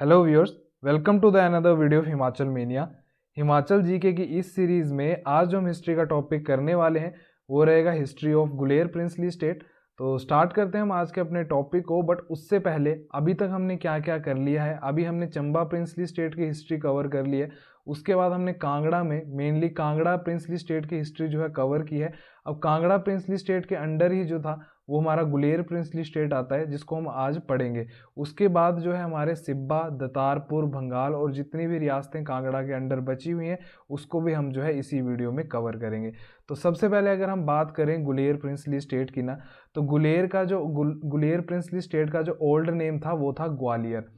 Hello viewers, welcome to the another video of Himachal mania. Himachal GK की इस series में आज जो हम हिस्ट्री का टॉपिक करने वाले हैं वो रहेगा history of Guler princely state. तो स्टार्ट करते हैं हम आज के अपने टॉपिक को। बट उससे पहले अभी तक हमने क्या क्या कर लिया है। अभी हमने चंबा प्रिंसली स्टेट की हिस्ट्री कवर कर ली है। उसके बाद हमने कांगड़ा में मेनली कांगड़ा प्रिंसली स्टेट की हिस्ट्री जो है कवर की है। अब कांगड़ा प्रिंसली स्टेट के अंडर ही जो था वो हमारा गुलेर प्रिंसली स्टेट आता है, जिसको हम आज पढ़ेंगे। उसके बाद जो है हमारे सिब्बा, दतारपुर, भंगाल और जितनी भी रियासतें कांगड़ा के अंडर बची हुई हैं उसको भी हम जो है इसी वीडियो में कवर करेंगे। तो सबसे पहले अगर हम बात करें गुलेर प्रिंसली स्टेट की ना, तो गुलेर प्रिंसली स्टेट का जो ओल्ड नेम था वो था ग्वालियर।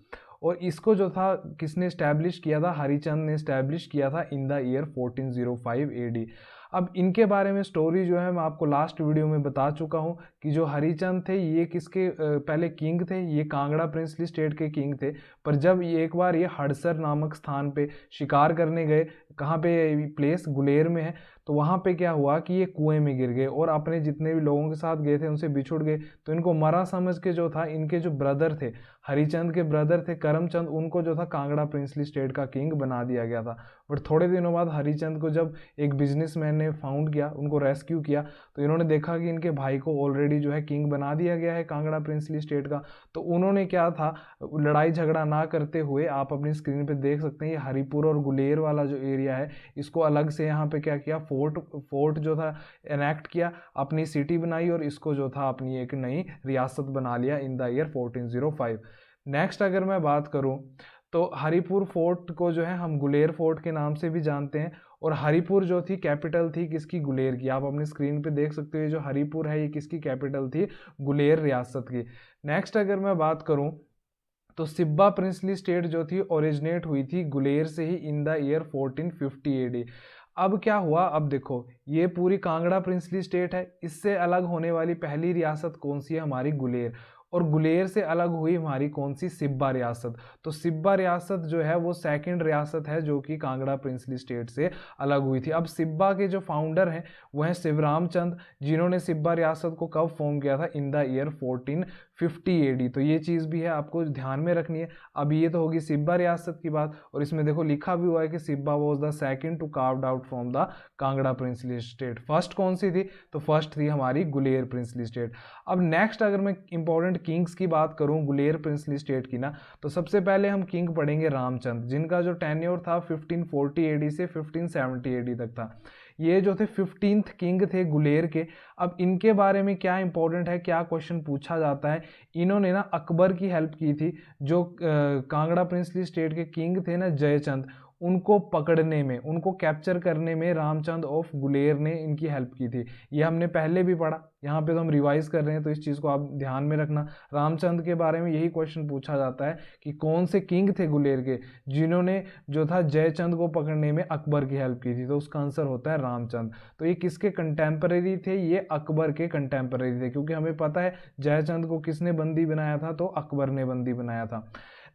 और इसको जो था किसने इस्टेब्लिश किया था? हरिचंद ने इस्टेब्लिश किया था इन द ईयर 1405 एडी। अब इनके बारे में स्टोरी जो है मैं आपको लास्ट वीडियो में बता चुका हूँ कि जो हरिचंद थे ये किसके पहले किंग थे। ये कांगड़ा प्रिंसली स्टेट के किंग थे। पर जब ये एक बार ये हड़सर नामक स्थान पे शिकार करने गए, कहाँ पे प्लेस गुलेर में है, तो वहाँ पे क्या हुआ कि ये कुएं में गिर गए और अपने जितने भी लोगों के साथ गए थे उनसे बिछुड़ गए। तो इनको मरा समझ के जो था, इनके जो ब्रदर थे, हरिचंद के ब्रदर थे करमचंद, उनको जो था कांगड़ा प्रिंसली स्टेट का किंग बना दिया गया था। बट थोड़े दिनों बाद हरिचंद को जब एक बिजनेसमैन ने फाउंड किया, उनको रेस्क्यू किया, तो इन्होंने देखा कि इनके भाई को ऑलरेडी जो है किंग बना दिया गया है कांगड़ा प्रिंसली स्टेट का। तो उन्होंने क्या था, लड़ाई झगड़ा ना करते हुए, आप अपनी स्क्रीन पे देख सकते हैं ये हरिपुर और गुलेर वाला जो एरिया है इसको अलग से यहाँ पे क्या किया, फोर्ट जो था एनेक्ट किया, अपनी सिटी बनाई और इसको जो था अपनी एक नई रियासत बना लिया इन द ईयर 1405। नेक्स्ट अगर मैं बात करूं तो हरिपुर फोर्ट को जो है हम गुलेर फोर्ट के नाम से भी जानते हैं। और हरिपुर जो थी कैपिटल थी किसकी? गुलेर की। आप अपनी स्क्रीन पे देख सकते हो ये जो हरिपुर है ये किसकी कैपिटल थी? गुलेर रियासत की। नेक्स्ट अगर मैं बात करूं तो सिब्बा प्रिंसली स्टेट जो थी ओरिजिनेट हुई थी गुलेर से ही इन द ईयर 1450 एडी। अब क्या हुआ, अब देखो ये पूरी कांगड़ा प्रिंसली स्टेट है, इससे अलग होने वाली पहली रियासत कौन सी है? हमारी गुलेर। और गुलेर से अलग हुई हमारी कौन सी? सिब्बा रियासत। तो सिब्बा रियासत जो है वो सेकंड रियासत है जो कि कांगड़ा प्रिंसली स्टेट से अलग हुई थी। अब सिब्बा के जो फाउंडर हैं वो हैं शिवराम चंद, जिन्होंने सिब्बा रियासत को कब फॉर्म किया था? In the year 1450 AD. तो ये चीज़ भी है आपको ध्यान में रखनी है। अब ये तो होगी सिब्बा रियासत की बात, और इसमें देखो लिखा भी हुआ है कि Siba was the second to carved out from the Kangra princely state. First कौन सी थी? तो फर्स्ट थी हमारी गुलेर प्रिंसली स्टेट। अब नेक्स्ट अगर मैं इंपॉर्टेंट किंग्स की बात करूं गुलेर प्रिंसली स्टेट की ना, तो सबसे पहले हम किंग पढ़ेंगे रामचंद, जिनका जो टेन्योर था 1540 एडी से 1570 एडी तक था। ये जो थे 15th किंग थे गुलेर के। अब इनके बारे में क्या इंपॉर्टेंट है, क्या क्वेश्चन पूछा जाता है, इन्होंने ना अकबर की हेल्प की थी। जो कांगड़ा प्रिंसली स्टेट के किंग थे ना जयचंद, उनको पकड़ने में, उनको कैप्चर करने में रामचंद ऑफ गुलेर ने इनकी हेल्प की थी। ये हमने पहले भी पढ़ा, यहाँ पे तो हम रिवाइज कर रहे हैं, तो इस चीज़ को आप ध्यान में रखना। रामचंद के बारे में यही क्वेश्चन पूछा जाता है कि कौन से किंग थे गुलेर के जिन्होंने जो था जयचंद को पकड़ने में अकबर की हेल्प की थी? तो उसका आंसर होता है रामचंद। तो ये किसके कंटेम्पररी थे? ये अकबर के कंटेम्पररी थे, क्योंकि हमें पता है जयचंद को किसने बंदी बनाया था? तो अकबर ने बंदी बनाया था।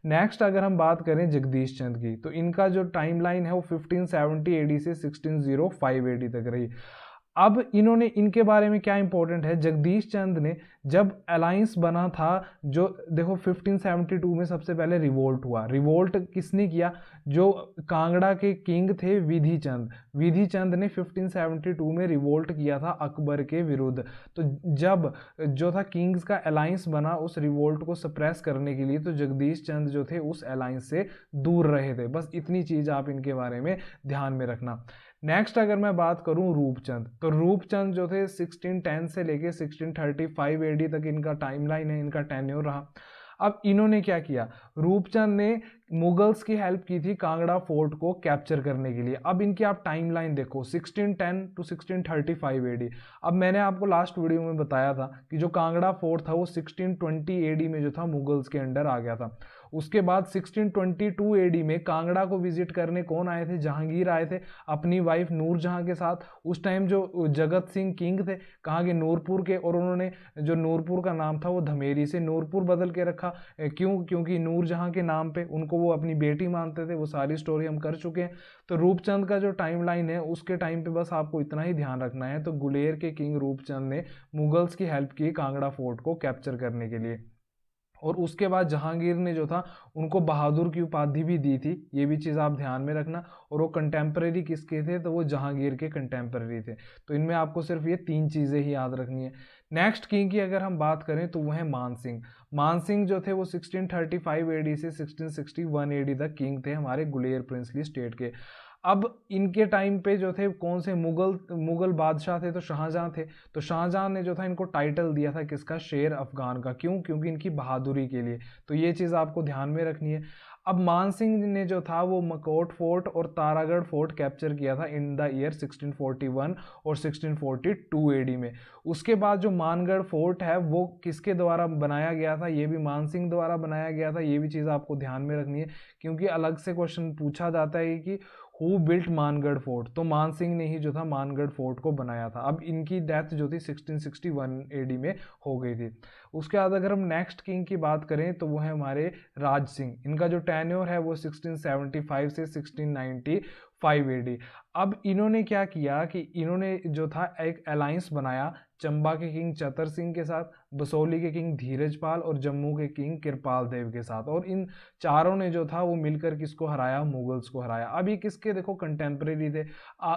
नेक्स्ट अगर हम बात करें जगदीश चंद की, तो इनका जो टाइमलाइन है वो 1570 एडी से 1605 एडी तक रही। अब इन्होंने, इनके बारे में क्या इंपॉर्टेंट है, जगदीश चंद ने जब अलायंस बना था, जो देखो 1572 में सबसे पहले रिवोल्ट हुआ। रिवोल्ट किसने किया? जो कांगड़ा के किंग थे विधि चंद, विधि चंद ने 1572 में रिवोल्ट किया था अकबर के विरुद्ध। तो जब जो था किंग्स का अलायंस बना उस रिवोल्ट को सप्रेस करने के लिए, तो जगदीश चंद जो थे उस अलायंस से दूर रहे थे। बस इतनी चीज आप इनके बारे में ध्यान में रखना। नेक्स्ट अगर मैं बात करूं रूपचंद, तो रूपचंद जो थे 1610 से लेके 1635 एडी तक इनका टाइमलाइन है, इनका टेन्योर रहा। अब इन्होंने क्या किया, रूपचंद ने मुगल्स की हेल्प की थी कांगड़ा फोर्ट को कैप्चर करने के लिए। अब इनकी आप टाइमलाइन देखो 1610 टू 1635 एडी। अब मैंने आपको लास्ट वीडियो में बताया था कि जो कांगड़ा फोर्ट था वो 1620 एडी में जो था मुगल्स के अंडर आ गया था। उसके बाद 1622 एडी में कांगड़ा को विजिट करने कौन आए थे? जहांगीर आए थे अपनी वाइफ नूरजहां के साथ। उस टाइम जो जगत सिंह किंग थे कहाँ के? नूरपुर के। और उन्होंने जो नूरपुर का नाम था वो धमेरी से नूरपुर बदल के रखा। क्यों? क्योंकि नूरजहां के नाम पे उनको वो अपनी बेटी मानते थे। वो सारी स्टोरी हम कर चुके हैं। तो रूपचंद का जो टाइमलाइन है उसके टाइम पे बस आपको इतना ही ध्यान रखना है। तो गुलेर के किंग रूपचंद ने मुगल्स की हेल्प की कांगड़ा फोर्ट को कैप्चर करने के लिए। और उसके बाद जहांगीर ने जो था उनको बहादुर की उपाधि भी दी थी, ये भी चीज़ आप ध्यान में रखना। और वो कंटेम्प्रेरी किसके थे, तो वो जहांगीर के कंटेम्प्रेरी थे। तो इनमें आपको सिर्फ ये 3 चीज़ें ही याद रखनी है। नेक्स्ट किंग की अगर हम बात करें तो वो है मान सिंह। मान सिंह जो थे वो 1635 एडी से 1661 एडी तक किंग थे हमारे गुलेर प्रिंसली स्टेट के। अब इनके टाइम पे जो थे कौन से मुगल बादशाह थे, तो शाहजहां थे। तो शाहजहां ने जो था इनको टाइटल दिया था किसका, शेर अफगान का। क्यों, क्योंकि इनकी बहादुरी के लिए। तो ये चीज़ आपको ध्यान में रखनी है। अब मान सिंह ने जो था वो मकोट फोर्ट और तारागढ़ फोर्ट कैप्चर किया था इन द ईयर 1641 और 1642 एडी में। उसके बाद जो मानगढ़ फोर्ट है वो किसके द्वारा बनाया गया था, ये भी मान सिंह द्वारा बनाया गया था। ये भी चीज़ आपको ध्यान में रखनी है, क्योंकि अलग से क्वेश्चन पूछा जाता है कि हु बिल्ट मानगढ़ फोर्ट, तो मान सिंह ने ही जो था मानगढ़ फोर्ट को बनाया था। अब इनकी डेथ जो थी 1661 एडी में हो गई थी। उसके बाद अगर हम नेक्स्ट किंग की बात करें तो वो है हमारे राज सिंह। इनका जो टेन्योर है वो 1675 से 1695 एडी। अब इन्होंने क्या किया कि इन्होंने जो था एक अलायंस बनाया चंबा के किंग चतर सिंह के साथ, बसोली के किंग धीरजपाल और जम्मू के किंग कृपाल देव के साथ। और इन चारों ने जो था वो मिलकर किसको हराया, मुगल्स को हराया। अब ये किसके देखो कंटेम्प्रेरी थे।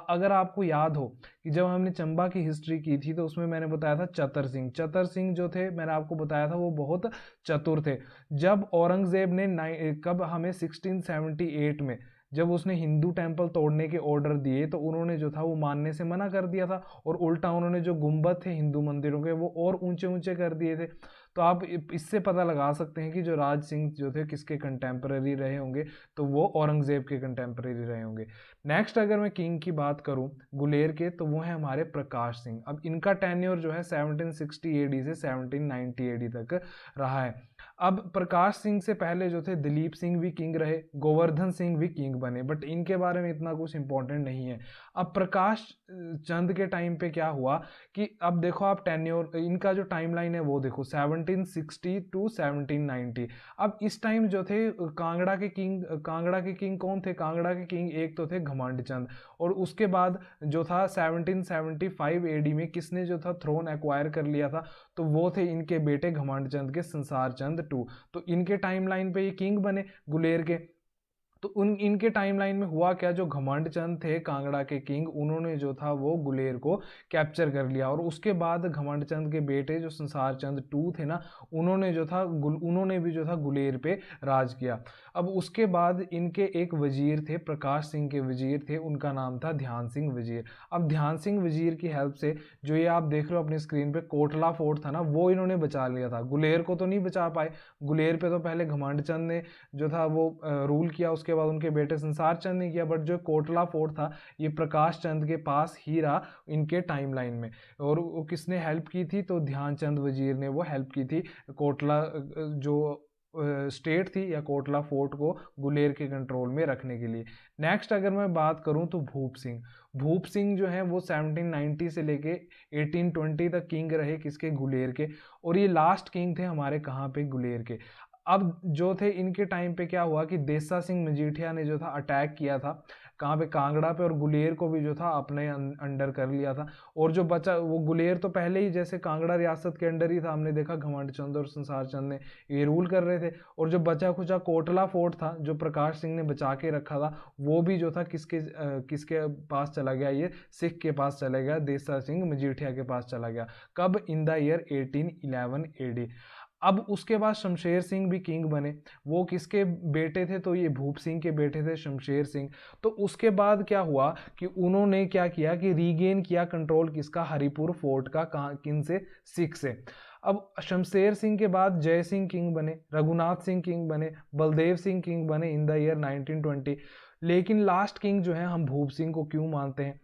अगर आपको याद हो कि जब हमने चंबा की हिस्ट्री की थी तो उसमें मैंने बताया था चतर सिंह। चतर सिंह जो थे मैंने आपको बताया था वो बहुत चतुर थे। जब औरंगजेब ने कब हमें 1678 में जब उसने हिंदू टेंपल तोड़ने के ऑर्डर दिए तो उन्होंने जो था वो मानने से मना कर दिया था, और उल्टा उन्होंने जो गुंबद थे हिंदू मंदिरों के वो और ऊंचे ऊंचे कर दिए थे। तो आप इससे पता लगा सकते हैं कि जो राज सिंह जो थे किसके कंटेम्प्रेरी रहे होंगे, तो वो औरंगजेब के कंटेम्प्रेरी रहे होंगे। नेक्स्ट अगर मैं किंग की बात करूं गुलेर के, तो वो है हमारे प्रकाश सिंह। अब इनका टेन्योर जो है 1760 एडी से 1790 एडी तक रहा है। अब प्रकाश सिंह से पहले जो थे दिलीप सिंह भी किंग रहे, गोवर्धन सिंह भी किंग बने, बट इनके बारे में इतना कुछ इंपॉर्टेंट नहीं है। अब प्रकाश चंद के टाइम पे क्या हुआ कि अब देखो आप टेन्योर इनका जो टाइमलाइन है वो देखो 1760 टू 1790। अब इस टाइम जो थे कांगड़ा के किंग कौन थे, कांगड़ा के किंग एक तो थे घमंड चंद, और उसके बाद जो था 1775 एडी में किसने जो था थ्रोन एक्वायर कर लिया था, तो वो थे इनके बेटे घमंड चंद के संसार चंद टू। तो इनके टाइमलाइन पे ये किंग बने गुलेर के। तो इनके टाइमलाइन में हुआ क्या, जो घमंड चंद थे कांगड़ा के किंग, उन्होंने जो था वो गुलेर को कैप्चर कर लिया। और उसके बाद घमंड चंद के बेटे जो संसार चंद टू थे ना, उन्होंने भी जो था गुलेर पे राज किया। अब उसके बाद इनके एक वजीर थे, प्रकाश सिंह के वजीर थे, उनका नाम था ध्यान सिंह वजीर। अब ध्यान सिंह वजीर की हेल्प से जो ये आप देख रहे हो अपनी स्क्रीन पे कोटला फोर्ट था ना, वो इन्होंने बचा लिया था। गुलेर को तो नहीं बचा पाए, गुलेर पे तो पहले घमंड चंद ने जो था वो रूल किया, उसके बाद उनके बेटे संसार चंद ने किया, बट जो कोटला फोर्ट था ये प्रकाश चंद के पास ही रहा इनके टाइमलाइन में। और वो किसने हेल्प की थी, तो ध्यानचंद वजीर ने वो हेल्प की थी कोटला जो स्टेट थी या कोटला फोर्ट को गुलेर के कंट्रोल में रखने के लिए। नेक्स्ट अगर मैं बात करूं तो भूप सिंह जो है वो 1790 से लेके 1820 तक किंग रहे किसके, गुलेर के। और ये लास्ट किंग थे हमारे कहाँ पे, गुलेर के। अब जो थे इनके टाइम पे क्या हुआ कि देसा सिंह मजीठिया ने जो था अटैक किया था कहाँ पे, कांगड़ा पे, और गुलेर को भी जो था अपने अंडर कर लिया था। और जो बचा वो गुलेर तो पहले ही जैसे कांगड़ा रियासत के अंडर ही था, हमने देखा घमंड चंद और संसार चंद ने ये रूल कर रहे थे। और जो बचा खुचा कोटला फोर्ट था जो प्रकाश सिंह ने बचा के रखा था, वो भी जो था किसके पास चला गया, ये सिख के पास चला गया, देसा सिंह मजीठिया के पास चला गया। कब, इन द ईयर 1811 एडी। अब उसके बाद शमशेर सिंह भी किंग बने, वो किसके बेटे थे, तो ये भूप सिंह के बेटे थे शमशेर सिंह। तो उसके बाद क्या हुआ कि उन्होंने क्या किया कि रीगेन किया कंट्रोल किसका, हरिपुर फोर्ट का, किन से, सिख से। अब शमशेर सिंह के बाद जय सिंह किंग बने, रघुनाथ सिंह किंग बने, बलदेव सिंह किंग बने इन द ईयर 1920। लेकिन लास्ट किंग जो है हम भूप सिंह को क्यों मानते हैं,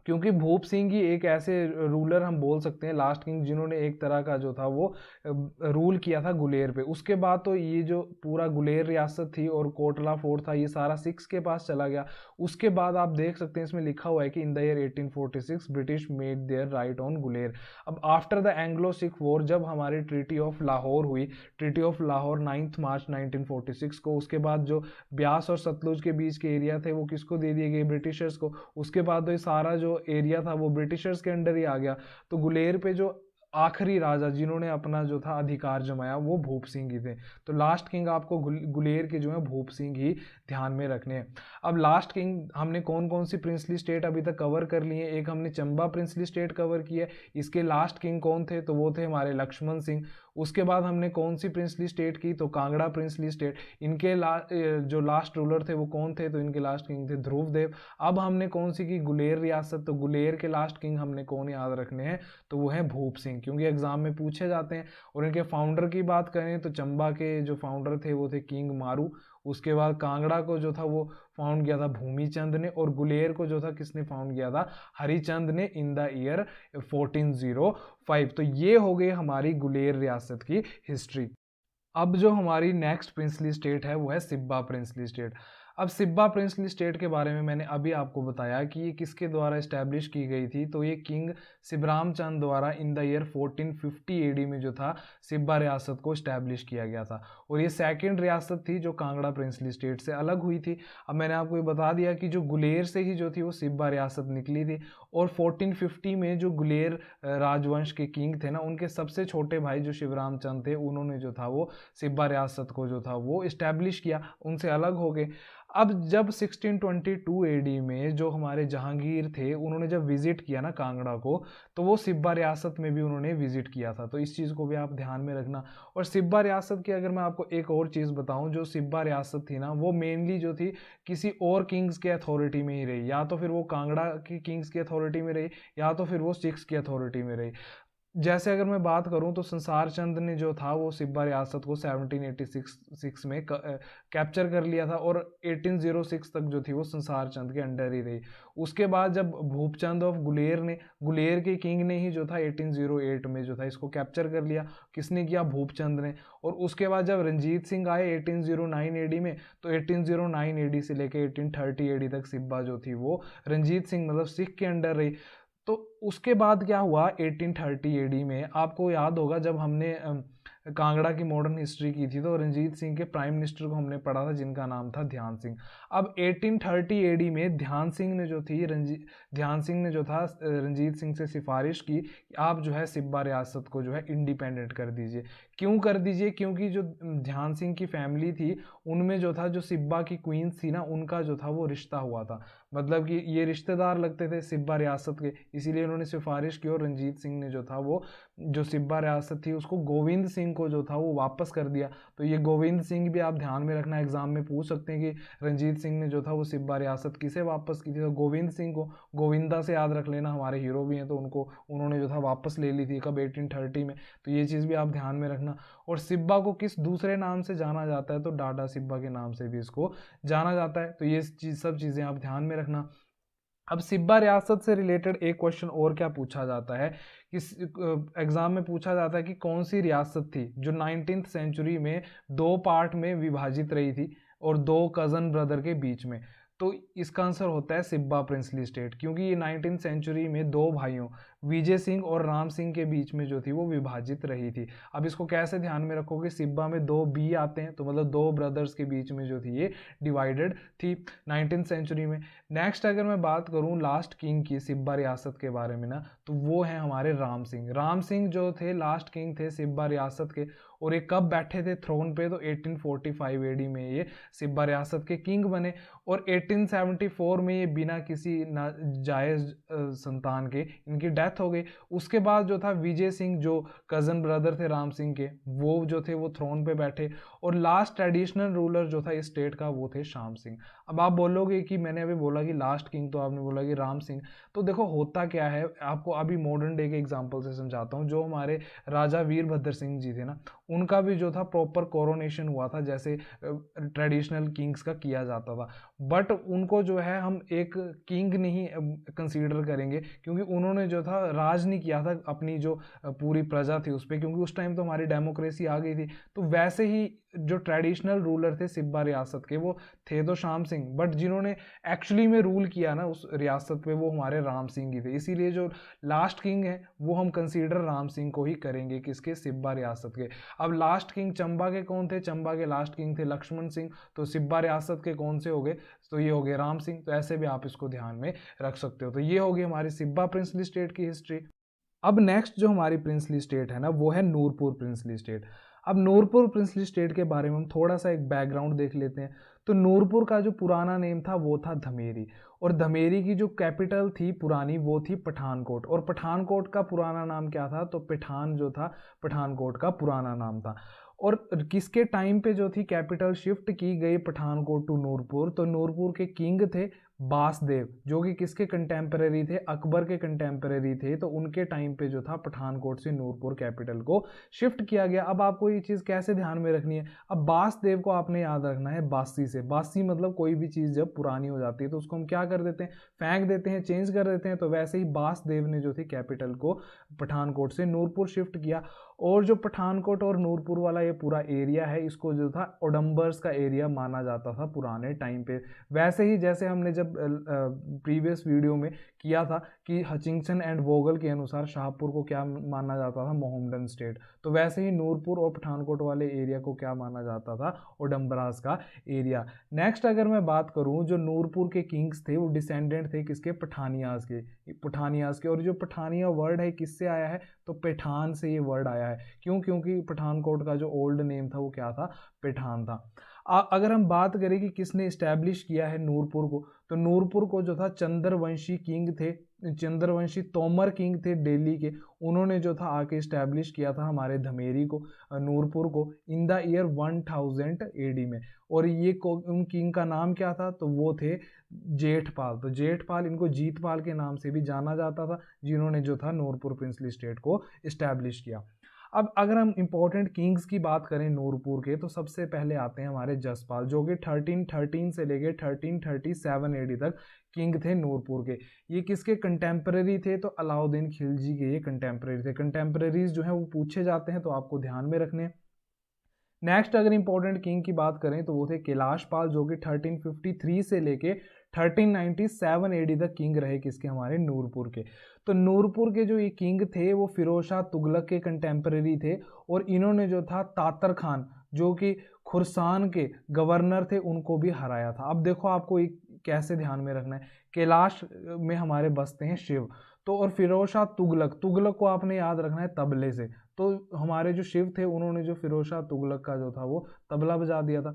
क्योंकि भूप सिंह ही एक ऐसे रूलर हम बोल सकते हैं लास्ट किंग जिन्होंने एक तरह का जो था वो रूल किया था गुलेर पे। उसके बाद तो ये जो पूरा गुलेर रियासत थी और कोटला फोर्ट था ये सारा सिख्स के पास चला गया। उसके बाद आप देख सकते हैं इसमें लिखा हुआ है कि in the year 1846 British made their right on Guler. अब after the Anglo Sikh war जब हमारी ट्रीटी ऑफ लाहौर हुई, ट्रीटी ऑफ लाहौर 9 मार्च 1946 को, उसके बाद जो ब्यास और सतलुज के बीच के एरिया थे वो किसको दे दिए गए, ब्रिटिशर्स को। उसके बाद तो ये सारा जो एरिया था वो ब्रिटिशर्स के अंडर ही आ गया। तो गुलेर पे जो आखिरी राजा जिन्होंने अपना जो था अधिकार जमाया वो भूप सिंह ही थे। तो लास्ट किंग आपको गुलेर के जो है भूप सिंह ही ध्यान में रखने हैं। अब लास्ट किंग हमने कौन कौन सी प्रिंसली स्टेट अभी तक कवर कर ली है? एक हमने चंबा प्रिंसली स्टेट कवर की है, इसके लास्ट किंग कौन थे? तो वो थे हमारे लक्ष्मण सिंह। उसके बाद हमने कौन सी प्रिंसली स्टेट की? तो कांगड़ा प्रिंसली स्टेट। इनके जो लास्ट रूलर थे वो कौन थे? तो इनके लास्ट किंग थे ध्रुवदेव। अब हमने कौन सी की? गुलेर रियासत। तो गुलेर के लास्ट किंग हमने कौन याद रखने हैं? तो वो है भूप सिंह, क्योंकि एग्जाम में पूछे जाते हैं। और इनके फाउंडर की बात करें तो चंबा के जो फाउंडर थे वो थे किंग मारू। उसके बाद कांगड़ा को जो था वो फाउंड किया था भूमिचंद ने, और गुलेर को जो था किसने फाउंड किया था? हरिचंद ने इन द ईयर 1405। तो ये हो गई हमारी गुलेर रियासत की हिस्ट्री। अब जो हमारी नेक्स्ट प्रिंसली स्टेट है वो है सिब्बा प्रिंसली स्टेट। अब सिब्बा प्रिंसली स्टेट के बारे में मैंने अभी आपको बताया कि ये किसके द्वारा इस्टेब्लिश की गई थी। तो ये किंग सिबराम चंद द्वारा इन द ईयर 1450 एडी में जो था सिब्बा रियासत को इस्टेब्लिश किया गया था। और ये सेकंड रियासत थी जो कांगड़ा प्रिंसली स्टेट से अलग हुई थी। अब मैंने आपको ये बता दिया कि जो गुलेर से ही जो थी वो सिब्बा रियासत निकली थी। और 1450 में जो गुलेर राजवंश के किंग थे ना, उनके सबसे छोटे भाई जो शिवराम चंद थे, उन्होंने जो था वो सिब्बा रियासत को जो था वो इस्टेब्लिश किया, उनसे अलग हो गए। अब जब 1622 एडी में जो हमारे जहांगीर थे, उन्होंने जब विजिट किया ना कांगड़ा को, तो वो सिब्बा रियासत में भी उन्होंने विजिट किया था। तो इस चीज़ को भी आप ध्यान में रखना। और सिब्बा रियासत की अगर मैं आपको एक और चीज़ बताऊं, जो सिब्बा रियासत थी ना, वो मेनली जो थी किसी और किंग्स के अथॉरिटी में ही रही। या तो फिर वो कांगड़ा की किंग्स की अथॉरिटी में रही, या तो फिर वो सिख्स की अथॉरिटी में रही। जैसे अगर मैं बात करूं तो संसार चंद ने जो था वो सिब्बा रियासत को 1786 में कैप्चर कर लिया था, और 1806 तक जो थी वो संसार चंद के अंडर ही रही। उसके बाद जब भूपचंद ऑफ गुलेर ने, गुलेर के किंग ने ही जो था 1808 में जो था इसको कैप्चर कर लिया। किसने किया? भूपचंद ने। और उसके बाद जब रंजीत सिंह आए 1809 एडी में, तो 1809 एडी से लेकर 1830 एडी तक सिब्बा जो थी वो रंजीत सिंह मतलब सिख के अंडर रही। तो उसके बाद क्या हुआ 1830 एडी में? आपको याद होगा जब हमने कांगड़ा की मॉडर्न हिस्ट्री की थी, तो रंजीत सिंह के प्राइम मिनिस्टर को हमने पढ़ा था जिनका नाम था ध्यान सिंह। अब 1830 एडी में ध्यान सिंह ने जो थी ध्यान सिंह ने जो था रंजीत सिंह से सिफारिश की कि आप जो है सिब्बा रियासत को जो है इंडिपेंडेंट कर दीजिए। क्यों कर दीजिए? क्योंकि जो ध्यान सिंह की फैमिली थी, उनमें जो था जो सिब्बा की क्वींस थी ना, उनका जो था वो रिश्ता हुआ था। मतलब कि ये रिश्तेदार लगते थे सिब्बा रियासत के, इसीलिए उन्होंने सिफारिश की। और रंजीत सिंह ने जो था वो जो सिब्बा रियासत थी उसको गोविंद सिंह को जो था वो वापस कर दिया। तो ये गोविंद सिंह भी आप ध्यान में रखना, एग्जाम में पूछ सकते हैं कि रंजीत सिंह ने जो था वो सिब्बा रियासत किसे वापस की थी? तो गोविंद सिंह को। गोविंदा से याद रख लेना, हमारे हीरो भी हैं, तो उनको उन्होंने जो था वापस ले ली थी कब? 1830 में। तो ये चीज़ भी आप ध्यान में रखना। और सिब्बा को किस दूसरे नाम से जाना जाता है? तो डाडा सिब्बा के नाम से भी इसको जाना जाता है। तो ये सब चीज़ें आप ध्यान में रखना। अब सिब्बा रियासत से रिलेटेड एक क्वेश्चन और क्या पूछा जाता है कि एग्जाम में पूछा जाता है कि कौन सी रियासत थी जो 19th सेंचुरी में दो पार्ट में विभाजित रही थी और दो कजन ब्रदर के बीच में? तो इसका आंसर होता है सिब्बा प्रिंसली स्टेट, क्योंकि ये 19th सेंचुरी में दो भाइयों विजय सिंह और राम सिंह के बीच में जो थी वो विभाजित रही थी। अब इसको कैसे ध्यान में रखोगे? सिब्बा में दो बी आते हैं, तो मतलब दो ब्रदर्स के बीच में जो थी ये डिवाइडेड थी 19th सेंचुरी में। नेक्स्ट अगर मैं बात करूं लास्ट किंग की सिब्बा रियासत के बारे में ना, तो वो है हमारे राम सिंह। राम सिंह जो थे लास्ट किंग थे सिब्बा रियासत के। और ये कब बैठे थे थ्रोन पे? तो 1845 एडी में ये सिब्बा रियासत के किंग बने। और 1874 में ये बिना किसी जायज़ संतान के इनकी डेथ हो गई। उसके बाद जो था विजय सिंह जो कज़न ब्रदर थे राम सिंह के, वो जो थे वो थ्रोन पे बैठे। और लास्ट ट्रेडिशनल रूलर जो था इस स्टेट का वो थे श्याम सिंह। अब आप बोलोगे कि मैंने अभी बोला कि लास्ट किंग, तो आपने बोला कि राम सिंह। तो देखो होता क्या है, आपको अभी मॉडर्न डे के एग्जांपल से समझाता हूँ। जो हमारे राजा वीरभद्र सिंह जी थे ना, उनका भी जो था प्रॉपर कोरोनेशन हुआ था जैसे ट्रेडिशनल किंग्स का किया जाता था। बट उनको जो है हम एक किंग नहीं कंसीडर करेंगे, क्योंकि उन्होंने जो था राज नहीं किया था अपनी जो पूरी प्रजा थी उस पर, क्योंकि उस टाइम तो हमारी डेमोक्रेसी आ गई थी। तो वैसे ही जो ट्रेडिशनल रूलर थे सिब्बा रियासत के वो थे तो श्याम सिंह, बट जिन्होंने एक्चुअली में रूल किया ना उस रियासत पे वो हमारे राम सिंह ही थे। इसीलिए जो लास्ट किंग है वो हम कंसीडर राम सिंह को ही करेंगे, किसके? सिब्बा रियासत के। अब लास्ट किंग चंबा के कौन थे? चंबा के लास्ट किंग थे लक्ष्मण सिंह। तो सिब्बा रियासत के कौन से हो गए? तो ये हो गए राम सिंह। तो ऐसे भी आप इसको ध्यान में रख सकते हो। तो ये होगी हमारी सिब्बा प्रिंसली स्टेट की हिस्ट्री। अब नेक्स्ट जो हमारी प्रिंसली स्टेट है ना, वो है नूरपुर प्रिंसली स्टेट। अब नूरपुर प्रिंसली स्टेट के बारे में हम थोड़ा सा एक बैकग्राउंड देख लेते हैं। तो नूरपुर का जो पुराना नेम था वो था धमेरी, और धमेरी की जो कैपिटल थी पुरानी वो थी पठानकोट, और पठानकोट का पुराना नाम क्या था, तो पठान जो था पठानकोट का पुराना नाम था। और किसके टाइम पे जो थी कैपिटल शिफ्ट की गई पठानकोट टू नूरपुर, तो नूरपुर के किंग थे बासदेव, जो कि किसके कंटेम्पररी थे, अकबर के कंटेम्पररी थे। तो उनके टाइम पे जो था पठानकोट से नूरपुर कैपिटल को शिफ्ट किया गया। अब आपको ये चीज़ कैसे ध्यान में रखनी है, अब बासदेव को आपने याद रखना है बासी से। बासी मतलब कोई भी चीज़ जब पुरानी हो जाती है तो उसको हम क्या कर देते हैं, फेंक देते हैं, चेंज कर देते हैं। तो वैसे ही बासदेव ने जो थी कैपिटल को पठानकोट से नूरपुर शिफ्ट किया। और जो पठानकोट और नूरपुर वाला ये पूरा एरिया है, इसको जो था ओडम्बर्स का एरिया माना जाता था पुराने टाइम पे। वैसे ही जैसे हमने जब प्रीवियस वीडियो में किया था कि हचिंगसन एंड वोगल के अनुसार शाहपुर को क्या माना जाता था, मोहम्मडन स्टेट, तो वैसे ही नूरपुर और पठानकोट वाले एरिया को क्या माना जाता था, ओडम्बरास का एरिया। नेक्स्ट अगर मैं बात करूं, जो नूरपुर के किंग्स थे वो डिसेंडेंट थे किसके, पठानियाज के। और जो पठानिया वर्ड है किससे आया है, तो पेठान से ये वर्ड आया है। क्यों, क्योंकि पठानकोट का जो ओल्ड नेम था वो क्या था, पेठान था। अगर हम बात करें कि किसने इस्टेब्लिश किया है नूरपुर को, तो नूरपुर को जो था चंद्रवंशी किंग थे, चंद्रवंशी तोमर किंग थे दिल्ली के, उन्होंने जो था आके इस्टेब्लिश किया था हमारे धमेरी को, नूरपुर को इन द ईयर 1000 एडी में। और ये उन किंग का नाम क्या था, तो वो थे जेठपाल। तो जेठपाल, इनको जीतपाल के नाम से भी जाना जाता था, जिन्होंने जो था नूरपुर प्रिंसली स्टेट को इस्टेब्लिश किया। अब अगर हम इंपॉर्टेंट किंग्स की बात करें नूरपुर के, तो सबसे पहले आते हैं हमारे जसपाल, जो कि 1313 से लेके 1337 एडी तक किंग थे नूरपुर के। ये किसके कंटेम्पररी थे, तो अलाउद्दीन खिलजी के ये कंटेम्पररी थे। कंटेम्पररीज जो है वो पूछे जाते हैं तो आपको ध्यान में रखने। नेक्स्ट अगर इंपॉर्टेंट किंग की बात करें तो वो थे कैलाश पाल, जो कि 1353 से लेके 1397 एडी तक किंग रहे किसके, हमारे नूरपुर के। तो नूरपुर के जो ये किंग थे वो फिरोज शाह तुगलक के कंटेम्पररी थे, और इन्होंने जो था तातर खान, जो कि खुरसान के गवर्नर थे, उनको भी हराया था। अब देखो आपको एक कैसे ध्यान में रखना है, कैलाश में हमारे बसते हैं शिव, तो और फिरोज शाह तुगलक, तुगलक को आपने याद रखना है तबले से। तो हमारे जो शिव थे उन्होंने जो फिरोज शाह तुगलक का जो था वो तबला बजा दिया था।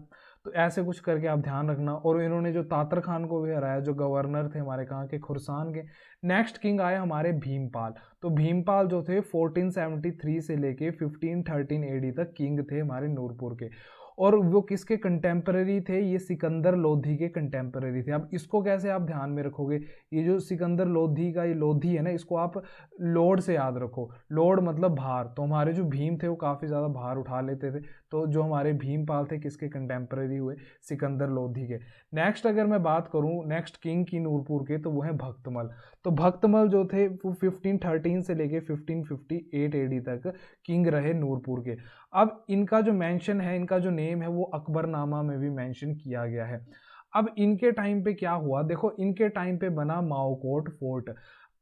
तो ऐसे कुछ करके आप ध्यान रखना। और इन्होंने जो तातर खान को भी हराया, जो गवर्नर थे हमारे कहाँ के, खुरसान के। नेक्स्ट किंग आए हमारे भीमपाल। तो भीमपाल जो थे 1473 से लेके 1513 एडी तक किंग थे हमारे नूरपुर के, और वो किसके कंटेम्पररी थे, ये सिकंदर लोधी के कंटेम्पररी थे। अब इसको कैसे आप ध्यान में रखोगे, ये जो सिकंदर लोधी का ये लोधी है ना, इसको आप लोड से याद रखो। लोड मतलब भार, तो हमारे जो भीम थे वो काफ़ी ज़्यादा भार उठा लेते थे, तो जो हमारे भीमपाल थे किसके कंटेम्पररी हुए, सिकंदर लोधी के। नेक्स्ट अगर मैं बात करूँ नेक्स्ट किंग की नूरपुर के, तो वो है भक्तमल। तो भक्तमल जो थे वो 1513 से लेके 1558 एडी तक किंग रहे नूरपुर के। अब इनका जो मेंशन है, इनका जो नेम है वो अकबरनामा में भी मेंशन किया गया है। अब इनके टाइम पे क्या हुआ, देखो इनके टाइम पे बना माओकोट फोर्ट।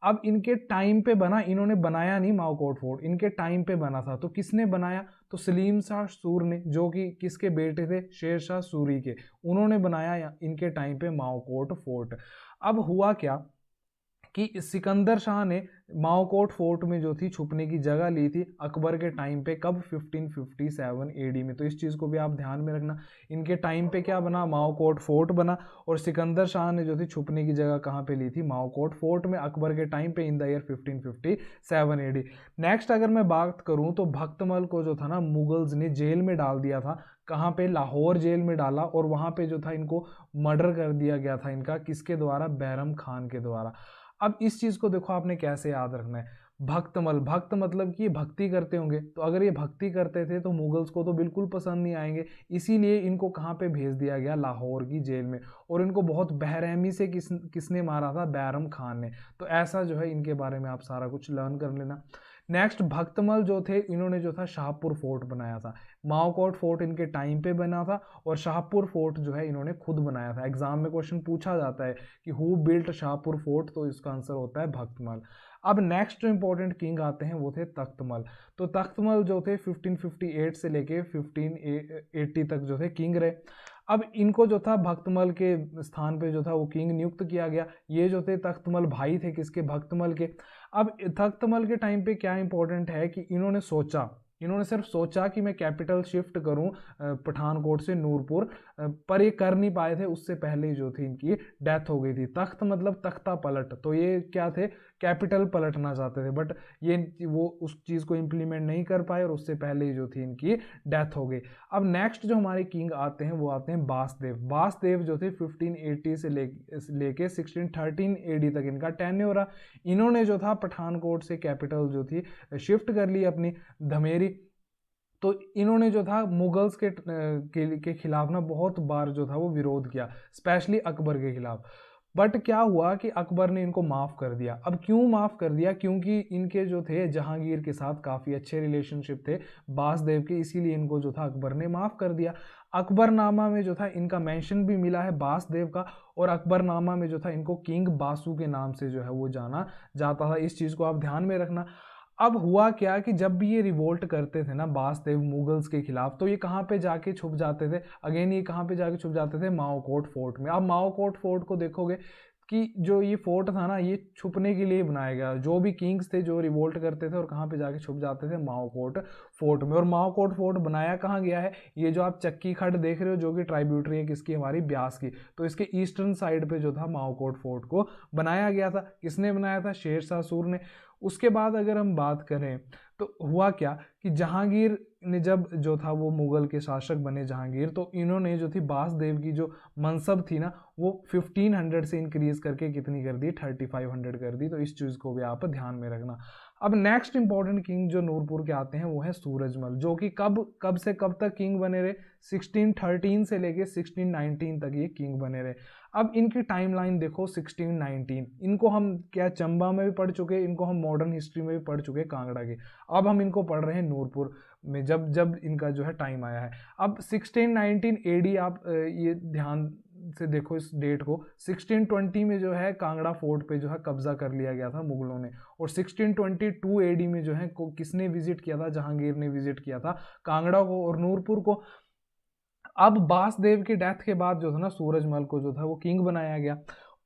अब इनके टाइम पे बना, इन्होंने बनाया नहीं माओकोट फोर्ट, इनके टाइम पे बना था। तो किसने बनाया, तो सलीम शाह सूर ने, जो कि किसके बेटे थे, शेर शाह सूरी के, उन्होंने बनाया इनके टाइम पे माओकोट फोर्ट। अब हुआ क्या कि सिकंदर शाह ने माओकोट फोर्ट में जो थी छुपने की जगह ली थी अकबर के टाइम पे, कब, 1557 एडी में। तो इस चीज़ को भी आप ध्यान में रखना, इनके टाइम पे क्या बना, माओकोट फोर्ट बना, और सिकंदर शाह ने जो थी छुपने की जगह कहाँ पे ली थी, माओकोट फोर्ट में, अकबर के टाइम पे in the year 1557 AD. Next अगर मैं बात करूँ तो भक्तमल को जो था ना मुगल्स ने जेल में डाल दिया था, कहाँ पे, लाहौर जेल में डाला, और वहाँ पे जो था इनको मर्डर कर दिया गया था इनका, किसके द्वारा, बैरम खान के द्वारा। अब इस चीज को देखो आपने कैसे याद रखना है, भक्तमल, भक्त मतलब कि भक्ति करते होंगे, तो अगर ये भक्ति करते थे तो मुगल्स को तो बिल्कुल पसंद नहीं आएंगे, इसीलिए इनको कहाँ पे भेज दिया गया, लाहौर की जेल में। और इनको बहुत बेरहमी से किसने मारा था, बैरम खान ने। तो ऐसा जो है इनके बारे में आप सारा कुछ लर्न कर लेना। नेक्स्ट भक्तमल जो थे, इन्होंने जो था शाहपुर फोर्ट बनाया था। माओकोट फोर्ट इनके टाइम पे बना था, और शाहपुर फोर्ट जो है इन्होंने खुद बनाया था। एग्जाम में क्वेश्चन पूछा जाता है कि हु बिल्ट शाहपुर फोर्ट, तो इसका आंसर होता है भक्तमल। अब नेक्स्ट जो इंपॉर्टेंट किंग आते हैं वो थे तख्तमल। तो तख्तमल जो थे 1558 से लेके 1580 तक जो थे किंग रहे। अब इनको जो था भक्तमल के स्थान पे जो था वो किंग नियुक्त किया गया। ये जो थे तख्तमल भाई थे किसके, भक्तमल के। अब तख्तमल के टाइम पे क्या इंपॉर्टेंट है कि इन्होंने सिर्फ सोचा कि मैं कैपिटल शिफ्ट करूं पठानकोट से नूरपुर, पर ये कर नहीं पाए थे। उससे पहले ही जो थी इनकी डेथ हो गई थी। तख्त मतलब तख्ता पलट, तो ये क्या थे, कैपिटल पलटना चाहते थे, बट ये वो उस चीज़ को इम्प्लीमेंट नहीं कर पाए और उससे पहले ही जो थी इनकी डेथ हो गई। अब नेक्स्ट जो हमारे किंग आते हैं वो आते हैं बासदेव। बासदेव जो थे 1580 से लेके 1613 एडी तक इनका टेन्योर रहा। इन्होंने जो था पठानकोट से कैपिटल जो थी शिफ्ट कर ली अपनी धमेरी। तो इन्होंने जो था मुगल्स के खिलाफ ना बहुत बार जो था वो विरोध किया, स्पेशली अकबर के खिलाफ। बट क्या हुआ कि अकबर ने इनको माफ़ कर दिया। अब क्यों माफ़ कर दिया, क्योंकि इनके जो थे जहांगीर के साथ काफ़ी अच्छे रिलेशनशिप थे बासदेव के, इसीलिए इनको जो था अकबर ने माफ़ कर दिया। अकबरनामा में जो था इनका मेंशन भी मिला है बासदेव का, और अकबरनामा में जो था इनको किंग बासु के नाम से जो है वो जाना जाता था। इस चीज़ को आप ध्यान में रखना। अब हुआ क्या कि जब भी ये रिवोल्ट करते थे ना बासदेव मुगल्स के खिलाफ, तो ये कहाँ पे जाके छुप जाते थे, अगेन ये कहाँ पे जाके छुप जाते थे, माओकोट फोर्ट में। अब माओकोट फोर्ट को देखोगे कि जो ये फोर्ट था ना ये छुपने के लिए बनाया गया। जो भी किंग्स थे जो रिवोल्ट करते थे और कहाँ पे जाके छुप जाते थे, माओकोट फोर्ट में। और माओकोट फोर्ट बनाया कहाँ गया है, ये जो आप चक्की खड्ड देख रहे हो जो कि ट्राइब्यूटरी है किसकी, हमारी ब्यास की, तो इसके ईस्टर्न साइड पे जो था माओकोट फोर्ट को बनाया गया था। किसने बनाया था, शेरशाह सूर ने। उसके बाद अगर हम बात करें तो हुआ क्या कि जहांगीर ने जब जो था वो मुगल के शासक बने जहांगीर, तो इन्होंने जो थी बासदेव की जो मनसब थी ना वो 1500 से इंक्रीज करके कितनी कर दी, 3500 कर दी। तो इस चीज़ को भी आप ध्यान में रखना। अब नेक्स्ट इंपॉर्टेंट किंग जो नूरपुर के आते हैं वो है सूरजमल, जो कि कब से कब तक किंग बने रहे, 1613 से लेके 1619 तक ये किंग बने रहे। अब इनकी टाइमलाइन देखो 1619, इनको हम क्या चंबा में भी पढ़ चुके, इनको हम मॉडर्न हिस्ट्री में भी पढ़ चुके कांगड़ा के। अब हम इनको पढ़ रहे हैं नूरपुर में, जब जब इनका जो है टाइम आया है। अब 1619 एडी आप ये ध्यान से देखो इस डेट को। 1620 में जो है कांगड़ा फोर्ट पे जो है कब्जा कर लिया गया था मुगलों ने, और 1622 एडी में जो है किसने विजिट किया था, जहांगीर ने विजिट किया था कांगड़ा को और नूरपुर को। अब बासदेव के डेथ के बाद जो था ना सूरजमल को जो था वो किंग बनाया गया।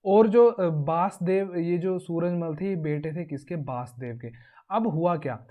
और जो बासदेव, ये जो सूरजमल थे ये बेटे थे किसके, बासदेव के। अब हुआ क्या,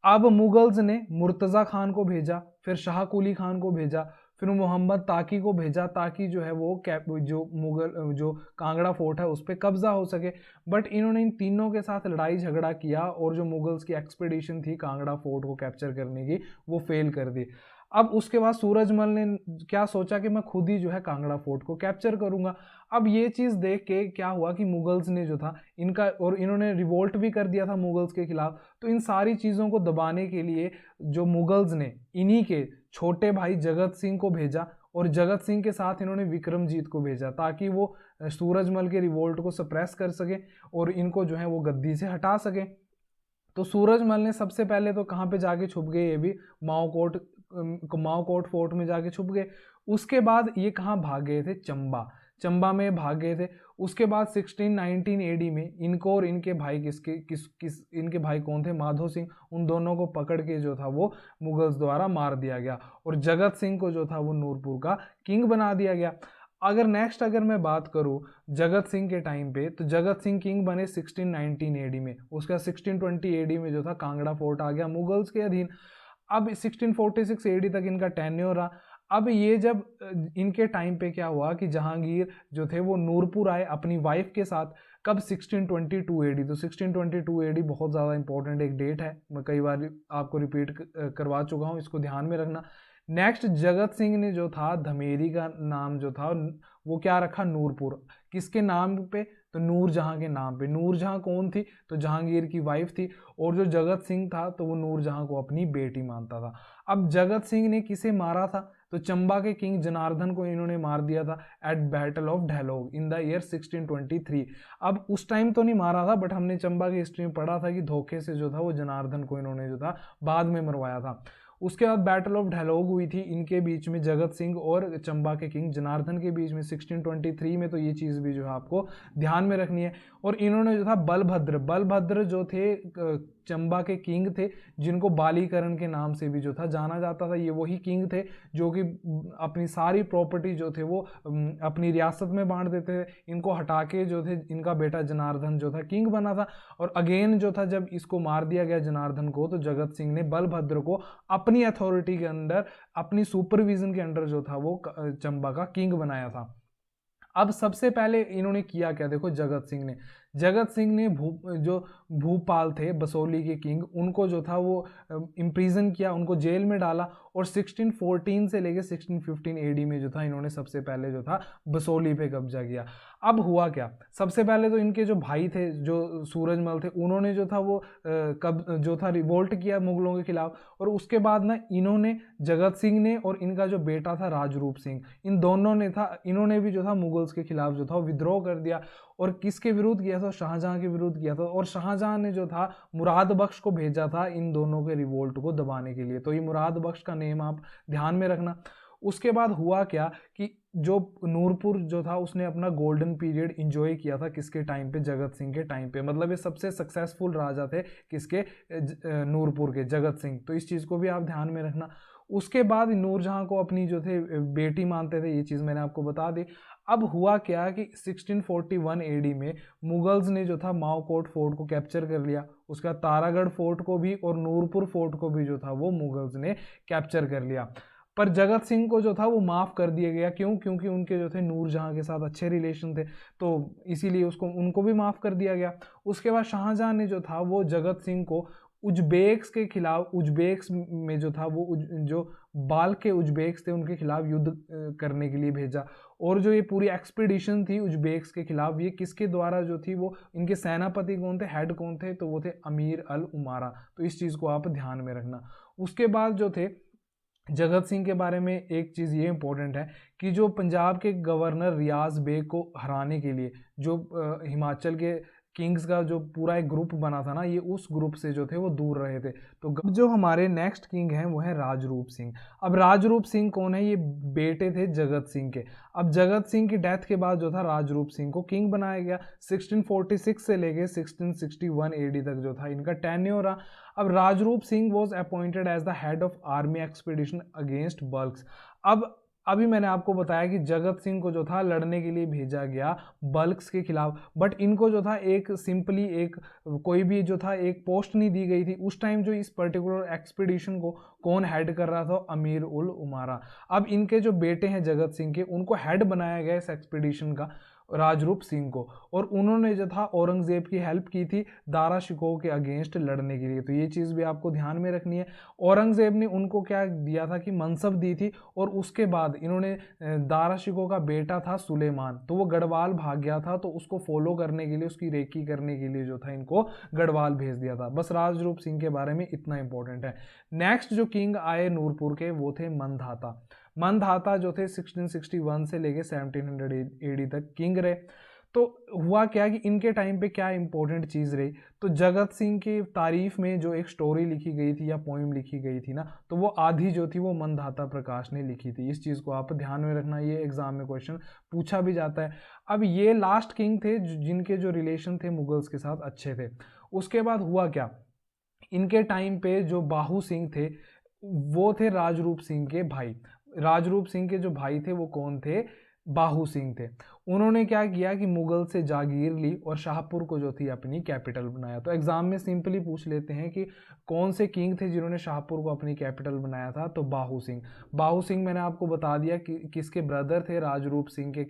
अब मुगल्स ने मुर्तज़ा खान को भेजा, फिर शाह कुली खान को भेजा, फिर मोहम्मद ताकी को भेजा, ताकि जो है वो जो मुगल जो कांगड़ा फोर्ट है उस पर कब्जा हो सके। बट इन्होंने इन तीनों के साथ लड़ाई झगड़ा किया और जो मुगल्स की एक्सपेडिशन थी कांगड़ा फोर्ट को कैप्चर करने की वो फेल कर दी। अब उसके बाद सूरजमल ने क्या सोचा कि मैं खुद ही जो है कांगड़ा फोर्ट को कैप्चर करूंगा। अब ये चीज़ देख के क्या हुआ कि मुगल्स ने जो था इनका, और इन्होंने रिवोल्ट भी कर दिया था मुगल्स के खिलाफ। तो इन सारी चीज़ों को दबाने के लिए जो मुगल्स ने इन्हीं के छोटे भाई जगत सिंह को भेजा, और जगत सिंह के साथ इन्होंने विक्रमजीत को भेजा ताकि वो सूरजमल के रिवोल्ट को सप्रेस कर सके और इनको जो है वो गद्दी से हटा सके। तो सूरजमल ने सबसे पहले तो कहाँ पे जाके छुप गए, ये भी माओकोट फोर्ट में जाके छुप गए। उसके बाद ये कहाँ भाग गए थे, चंबा में भाग गए थे। उसके बाद 1619 एडी में इनको और इनके भाई इनके भाई कौन थे, माधो सिंह, उन दोनों को पकड़ के जो था वो मुगल्स द्वारा मार दिया गया और जगत सिंह को जो था वो नूरपुर का किंग बना दिया गया। अगर मैं बात करूं जगत सिंह के टाइम पे, तो जगत सिंह किंग बने 1619 एडी में। उसका 1620 एडी में जो था कांगड़ा फोर्ट आ गया मुगल्स के अधीन। अब 1646 एडी तक इनका टेन्योर रहा। अब ये जब इनके टाइम पे क्या हुआ कि जहांगीर जो थे वो नूरपुर आए अपनी वाइफ के साथ, कब, 1622 एडी। तो 1622 एडी बहुत ज़्यादा इंपॉर्टेंट एक डेट है, मैं कई बार आपको रिपीट करवा चुका हूँ, इसको ध्यान में रखना। नेक्स्ट जगत सिंह ने जो था धमेरी का नाम जो था वो क्या रखा, नूरपुर। किसके नाम पे, तो नूरजहां के नाम पे। नूरजहां कौन थी, तो जहांगीर की वाइफ थी। और जो जगत सिंह था तो वो नूरजहां को अपनी बेटी मानता था। अब जगत सिंह ने किसे मारा था, तो चंबा के किंग जनार्दन को इन्होंने मार दिया था at battle of Dhalog in the year 1623। अब उस टाइम तो नहीं मारा था, बट हमने चंबा की हिस्ट्री में पढ़ा था कि धोखे से जो था वो जनार्दन को इन्होंने जो था बाद में मरवाया था। उसके बाद बैटल ऑफ ढैलोग हुई थी इनके बीच में, जगत सिंह और चंबा के किंग जनार्दन के बीच में 1623 में। तो ये चीज़ भी जो है आपको ध्यान में रखनी है। और इन्होंने जो था बलभद्र जो थे चंबा के किंग थे, जिनको बालीकरण के नाम से भी जो था जाना जाता था। ये वही किंग थे जो कि अपनी सारी प्रॉपर्टी जो थे वो अपनी रियासत में बांट देते थे। इनको हटा के जो थे इनका बेटा जनार्दन जो था किंग बना था। और अगेन जो था जब इसको मार दिया गया जनार्दन को, तो जगत सिंह ने बलभद्र को अपनी अथॉरिटी के अंदर, अपनी सुपरविजन के अंडर जो था वो चंबा का किंग बनाया था। अब सबसे पहले इन्होंने किया क्या, देखो जगत सिंह ने जो भूपाल थे बसोली के किंग, उनको जो था वो इम्प्रिजन किया, उनको जेल में डाला। और 1614 से लेके 1615 एडी में जो था इन्होंने सबसे पहले जो था बसोली पे कब्जा किया। अब हुआ क्या, सबसे पहले तो इनके जो भाई थे जो सूरजमल थे, उन्होंने जो था वो जो था रिवोल्ट किया मुगलों के खिलाफ। और उसके बाद ना इन्होंने, जगत सिंह ने और इनका जो बेटा था राजरूप सिंह, इन दोनों ने था, इन्होंने भी जो था मुगल्स के खिलाफ जो था विद्रोह कर दिया। और किसके विरुद्ध किया था, शाहजहां के विरुद्ध किया था। और शाहजहां ने जो था मुराद बख्श को भेजा था इन दोनों के रिवोल्ट को दबाने के लिए। तो ये मुराद बख्श का नेम आप ध्यान में रखना। उसके बाद हुआ क्या कि जो नूरपुर जो था उसने अपना गोल्डन पीरियड इंजॉय किया था, किसके टाइम पे, जगत सिंह के टाइम पे। मतलब ये सबसे सक्सेसफुल राजा थे किसके, नूरपुर के, जगत सिंह। तो इस चीज को भी आप ध्यान में रखना। उसके बाद नूरजहां को अपनी जो थे बेटी मानते थे, ये चीज मैंने आपको बता दी। अब हुआ क्या कि 1641 एडी में मुगल्स ने जो था माओकोट फोर्ट को कैप्चर कर लिया। उसका तारागढ़ फोर्ट को भी और नूरपुर फोर्ट को भी जो था वो मुगल्स ने कैप्चर कर लिया। पर जगत सिंह को जो था वो माफ कर दिया गया। क्यों? क्योंकि उनके जो थे नूरजहां के साथ अच्छे रिलेशन थे, तो इसीलिए उनको भी माफ कर दिया गया। उसके बाद शाहजहां ने जो था वो जगत सिंह को उज्बेक्स के खिलाफ, उज्बेक्स में जो था वो जो बाल के उज्बेक्स थे उनके खिलाफ युद्ध करने के लिए भेजा। और जो ये पूरी एक्सपीडिशन थी उज्बेक्स के खिलाफ, ये किसके द्वारा जो थी, वो इनके सेनापति कौन थे, हेड कौन थे, तो वो थे अमीर अल उमारा। तो इस चीज को आप ध्यान में रखना। उसके बाद जो थे जगत सिंह के बारे में एक चीज़ ये इंपॉर्टेंट है कि जो पंजाब के गवर्नर रियाज बेग को हराने के लिए जो हिमाचल के किंग्स का जो पूरा एक ग्रुप बना था ना, ये उस ग्रुप से जो थे वो दूर रहे थे। तो जो हमारे नेक्स्ट किंग हैं वो है राजरूप सिंह। अब राजरूप सिंह कौन है, ये बेटे थे जगत सिंह के। अब जगत सिंह की डेथ के बाद जो था राजरूप सिंह को किंग बनाया गया। 1646 से लेके 1661 एडी तक जो था इनका टेन्योर रहा। अब Rajrup Singh was appointed as the head of army expedition against बल्क्स। अब अभी मैंने आपको बताया कि जगत सिंह को जो था लड़ने के लिए भेजा गया बल्क्स के खिलाफ, बट इनको जो था एक सिंपली एक कोई भी जो था एक पोस्ट नहीं दी गई थी। उस टाइम जो इस पर्टिकुलर एक्सपीडिशन को कौन हेड कर रहा था, अमीर उल उमारा। अब इनके जो बेटे हैं जगत सिंह के, उनको हेड बनाया गया इस एक्सपीडिशन का, राजरूप सिंह को। और उन्होंने जो था औरंगजेब की हेल्प की थी दारा शिकोह के अगेंस्ट लड़ने के लिए। तो ये चीज़ भी आपको ध्यान में रखनी है। औरंगजेब ने उनको क्या दिया था कि मनसब दी थी। और उसके बाद इन्होंने दारा शिकोह का बेटा था सुलेमान, तो वो गढ़वाल भाग गया था, तो उसको फॉलो करने के लिए, उसकी रेकी करने के लिए जो था इनको गढ़वाल भेज दिया था। बस राजरूप सिंह के बारे में इतना इंपॉर्टेंट है। नेक्स्ट जो किंग आए नूरपुर के वो थे मंधाता। मंधाता जो थे 1661 से लेके 1700 एडी तक किंग रहे। तो हुआ क्या कि इनके टाइम पे क्या इंपॉर्टेंट चीज़ रही, तो जगत सिंह की तारीफ में जो एक स्टोरी लिखी गई थी या पोइम लिखी गई थी ना, तो वो आधी जो थी वो मंधाता प्रकाश ने लिखी थी। इस चीज़ को आप ध्यान में रखना, ये एग्जाम में क्वेश्चन पूछा भी जाता है। अब ये लास्ट किंग थे जिनके जो रिलेशन थे मुगल्स के साथ अच्छे थे। उसके बाद हुआ क्या, इनके टाइम पे जो बाहू सिंह थे वो थे राजरूप सिंह के भाई। राजरूप सिंह के जो भाई थे वो कौन थे, बाहू सिंह थे। उन्होंने क्या किया कि मुगल से जागीर ली और शाहपुर को जो थी अपनी कैपिटल बनाया। तो एग्जाम में सिंपली पूछ लेते हैं कि कौन से किंग थे जिन्होंने शाहपुर को अपनी कैपिटल बनाया था, तो बाहू सिंह। बाहू सिंह मैंने आपको बता दिया कि किसके ब्रदर थे, राजरूप सिंह के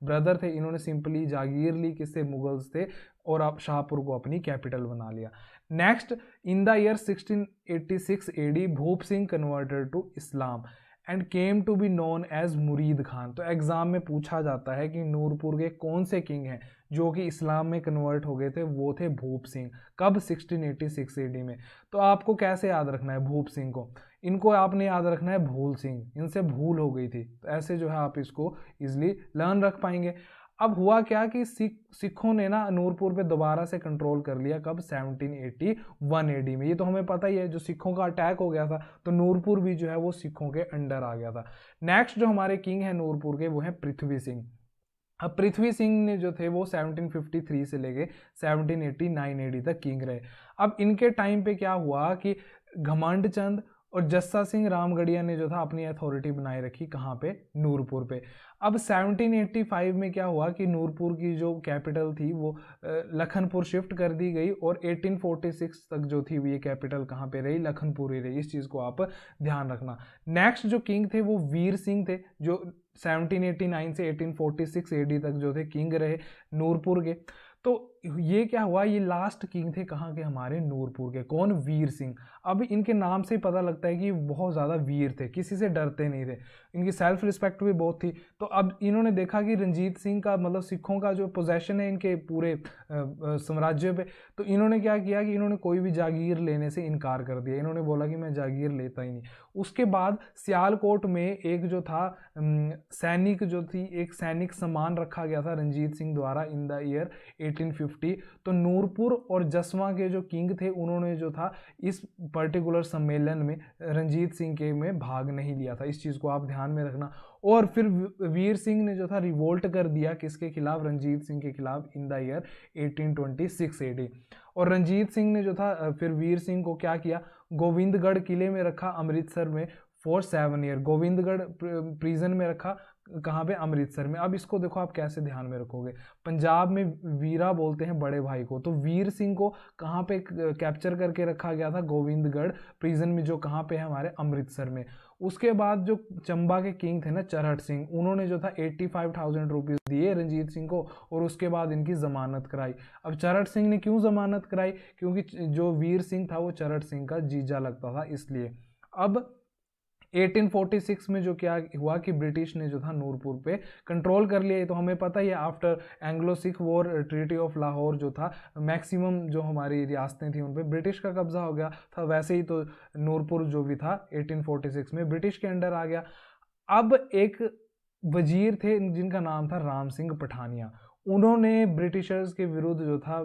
ब्रदर थे। इन्होंने सिंपली जागीर ली, किससे, मुगल्स थे, और अब शाहपुर को अपनी कैपिटल बना लिया। Next, in the year 1686 AD Bhup Singh converted to Islam and came to be known as Murid Khan. तो एग्जाम में पूछा जाता है कि नूरपुर के कौन से किंग हैं जो कि इस्लाम में कन्वर्ट हो गए थे, वो थे भूप सिंह। कब, 1686 एडी में। तो आपको कैसे याद रखना है भूप सिंह को, इनको आपने याद रखना है भूल सिंह, इनसे भूल हो गई थी। तो ऐसे जो है आप इसको इजिली लर्न रख पाएंगे। अब हुआ क्या कि सिखों ने ना नूरपुर पे दोबारा से कंट्रोल कर लिया। कब, 1781 एडी में। ये तो हमें पता ही है, जो सिखों का अटैक हो गया था तो नूरपुर भी जो है वो सिखों के अंडर आ गया था। नेक्स्ट जो हमारे किंग है नूरपुर के वो है पृथ्वी सिंह। अब पृथ्वी सिंह ने जो थे वो 1753 से लेके 1789 एडी तक किंग रहे। अब इनके टाइम पे क्या हुआ कि घमंड चंद और जस्सा सिंह रामगढ़िया ने जो था अपनी अथॉरिटी बनाए रखी, कहाँ पे, नूरपुर पे। अब 1785 में क्या हुआ कि नूरपुर की जो कैपिटल थी वो लखनपुर शिफ्ट कर दी गई, और 1846 तक जो थी ये कैपिटल कहाँ पे रही, लखनपुर ही रही। इस चीज़ को आप ध्यान रखना। नेक्स्ट जो किंग थे वो वीर सिंह थे, जो 1789 से 1846 एडी तक जो थे किंग रहे नूरपुर के। तो ये क्या हुआ, ये लास्ट किंग थे कहाँ के, हमारे नूरपुर के। कौन, वीर सिंह। अब इनके नाम से ही पता लगता है कि बहुत ज़्यादा वीर थे, किसी से डरते नहीं थे, इनकी सेल्फ रिस्पेक्ट भी बहुत थी। तो अब इन्होंने देखा कि रंजीत सिंह का मतलब सिखों का जो पोजेशन है इनके पूरे साम्राज्य पे, तो इन्होंने क्या किया कि इन्होंने कोई भी जागीर लेने से इनकार कर दिया। इन्होंने बोला कि मैं जागीर लेता ही नहीं। उसके बाद सियालकोट में एक जो था सैनिक जो थी, एक सैनिक सम्मान रखा गया था रंजीत सिंह द्वारा इन द ईयर 1850। तो नूरपुर और जसवा के जो किंग थे उन्होंने जो था इस पर्टिकुलर सम्मेलन में रंजीत सिंह के में भाग नहीं लिया था। इस चीज़ को आप ध्यान में रखना। और फिर वीर सिंह ने जो था रिवोल्ट कर दिया, किसके खिलाफ, रंजीत सिंह के खिलाफ इन द ईयर 1826 एडी। और रंजीत सिंह ने जो था फिर वीर सिंह को क्या किया, गोविंदगढ़ किले में रखा अमृतसर में फॉर 7 ईयर। गोविंदगढ़ प्रिजन में रखा, कहाँ पे, अमृतसर में। अब इसको देखो आप कैसे ध्यान में रखोगे, पंजाब में वीरा बोलते हैं बड़े भाई को, तो वीर सिंह को कहाँ पे कैप्चर करके रखा गया था, गोविंदगढ़ प्रिजन में, जो कहाँ पे है, हमारे अमृतसर में। उसके बाद जो चंबा के किंग थे ना, चरहट सिंह, उन्होंने जो था 85,000 रुपीज़ दिए रंजीत सिंह को, और उसके बाद इनकी जमानत कराई। अब चरहट सिंह ने क्यों जमानत कराई, क्योंकि जो वीर सिंह था वो चरहट सिंह का जीजा लगता था, इसलिए। अब 1846 में जो क्या हुआ कि ब्रिटिश ने जो था नूरपुर पे कंट्रोल कर लिया। तो हमें पता ही है, after Anglo Sikh war, treaty of Lahore जो था, मैक्सिमम जो हमारी रियासतें थी उन पे ब्रिटिश का कब्जा हो गया था। वैसे ही तो नूरपुर जो भी था 1846 में ब्रिटिश के अंडर आ गया। अब एक वजीर थे जिनका नाम था राम सिंह पठानिया, उन्होंने ब्रिटिशर्स के विरुद्ध जो था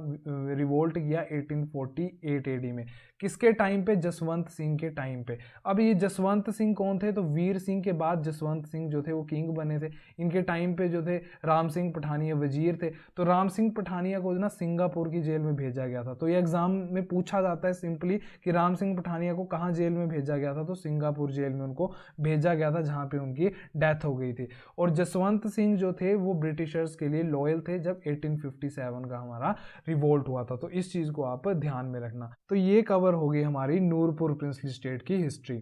रिवोल्ट किया 1848 एडी में। किसके टाइम पे, जसवंत सिंह के टाइम पे। अब ये जसवंत सिंह कौन थे, तो वीर सिंह के बाद जसवंत सिंह जो थे वो किंग बने थे। इनके टाइम पे जो थे राम सिंह पठानिया वजीर थे। तो राम सिंह पठानिया को ना सिंगापुर की जेल में भेजा गया था। तो ये एग्जाम में पूछा जाता है सिंपली कि राम सिंह पठानिया को कहाँ जेल में भेजा गया था, तो सिंगापुर जेल में उनको भेजा गया था, जहाँ पे उनकी डेथ हो गई थी। और जसवंत सिंह जो थे वो ब्रिटिशर्स के लिए लॉयल थे जब 1857 का हमारा रिवोल्ट हुआ था। तो इस चीज को आप ध्यान में रखना। तो ये कवर हो गई हमारी नूरपुर प्रिंसली स्टेट की हिस्ट्री।